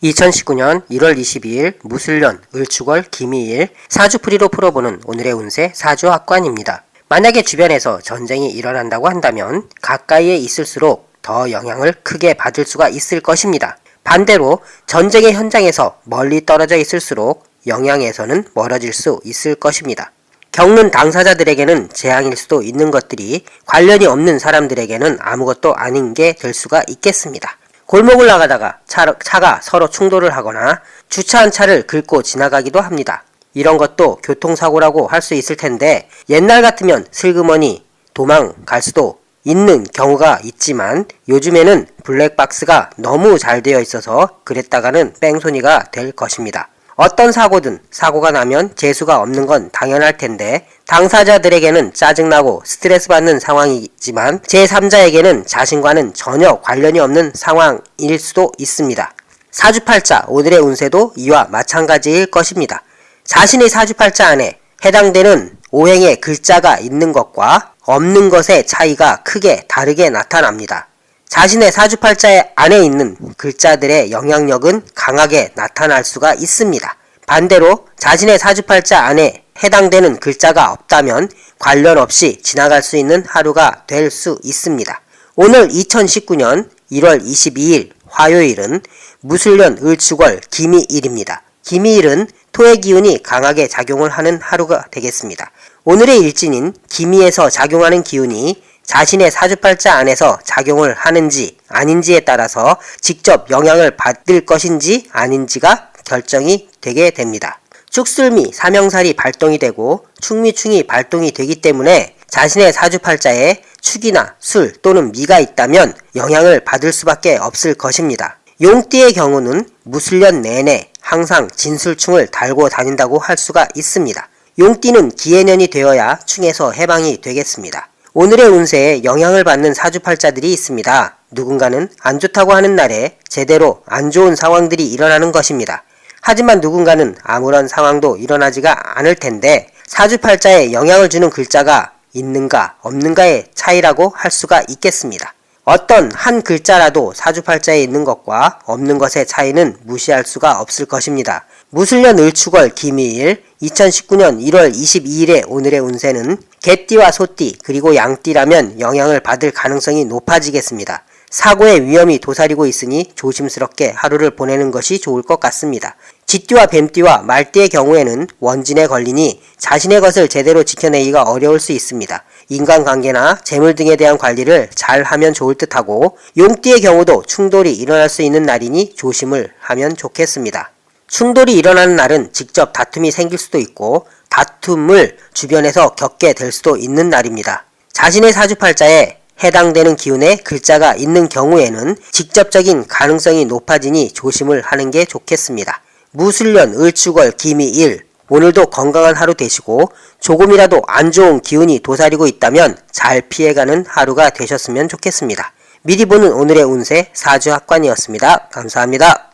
2019년 1월 22일 무술년 을축월 기미일 사주풀이로 풀어보는 오늘의 운세 사주학관입니다. 만약에 주변에서 전쟁이 일어난다고 한다면 가까이에 있을수록 더 영향을 크게 받을 수가 있을 것입니다. 반대로 전쟁의 현장에서 멀리 떨어져 있을수록 영향에서는 멀어질 수 있을 것입니다. 겪는 당사자들에게는 재앙일 수도 있는 것들이 관련이 없는 사람들에게는 아무것도 아닌 게 될 수가 있겠습니다. 골목을 나가다가 차가 서로 충돌을 하거나 주차한 차를 긁고 지나가기도 합니다. 이런 것도 교통사고라고 할 수 있을 텐데 옛날 같으면 슬그머니 도망갈 수도 있는 경우가 있지만 요즘에는 블랙박스가 너무 잘 되어 있어서 그랬다가는 뺑소니가 될 것입니다. 어떤 사고든 사고가 나면 재수가 없는 건 당연할 텐데 당사자들에게는 짜증나고 스트레스 받는 상황이지만 제3자에게는 자신과는 전혀 관련이 없는 상황일 수도 있습니다. 사주팔자 오늘의 운세도 이와 마찬가지일 것입니다. 자신의 사주팔자 안에 해당되는 오행의 글자가 있는 것과 없는 것의 차이가 크게 다르게 나타납니다. 자신의 사주팔자 안에 있는 글자들의 영향력은 강하게 나타날 수가 있습니다. 반대로 자신의 사주팔자 안에 해당되는 글자가 없다면 관련 없이 지나갈 수 있는 하루가 될 수 있습니다. 오늘 2019년 1월 22일 화요일은 무술년 을축월 기미일입니다. 기미일은 토의 기운이 강하게 작용을 하는 하루가 되겠습니다. 오늘의 일진인 기미에서 작용하는 기운이 자신의 사주팔자 안에서 작용을 하는지 아닌지에 따라서 직접 영향을 받을 것인지 아닌지가 결정이 되게 됩니다. 축술미, 사명살이 발동이 되고 축미충이 발동이 되기 때문에 자신의 사주팔자에 축이나 술 또는 미가 있다면 영향을 받을 수밖에 없을 것입니다. 용띠의 경우는 무술년 내내 항상 진술충을 달고 다닌다고 할 수가 있습니다. 용띠는 기해년이 되어야 충에서 해방이 되겠습니다. 오늘의 운세에 영향을 받는 사주팔자들이 있습니다. 누군가는 안 좋다고 하는 날에 제대로 안 좋은 상황들이 일어나는 것입니다. 하지만 누군가는 아무런 상황도 일어나지가 않을 텐데 사주팔자에 영향을 주는 글자가 있는가 없는가의 차이라고 할 수가 있겠습니다. 어떤 한 글자라도 사주팔자에 있는 것과 없는 것의 차이는 무시할 수가 없을 것입니다. 무술년 을축월 기미일 2019년 1월 22일의 오늘의 운세는 개띠와 소띠 그리고 양띠라면 영향을 받을 가능성이 높아지겠습니다. 사고의 위험이 도사리고 있으니 조심스럽게 하루를 보내는 것이 좋을 것 같습니다. 쥐띠와 뱀띠와 말띠의 경우에는 원진에 걸리니 자신의 것을 제대로 지켜내기가 어려울 수 있습니다. 인간관계나 재물 등에 대한 관리를 잘 하면 좋을 듯하고 용띠의 경우도 충돌이 일어날 수 있는 날이니 조심을 하면 좋겠습니다. 충돌이 일어나는 날은 직접 다툼이 생길 수도 있고 다툼을 주변에서 겪게 될 수도 있는 날입니다. 자신의 사주팔자에 해당되는 기운의 글자가 있는 경우에는 직접적인 가능성이 높아지니 조심을 하는 게 좋겠습니다. 무술년 을축월 기미일 오늘도 건강한 하루 되시고 조금이라도 안 좋은 기운이 도사리고 있다면 잘 피해가는 하루가 되셨으면 좋겠습니다. 미리 보는 오늘의 운세 사주학관이었습니다. 감사합니다.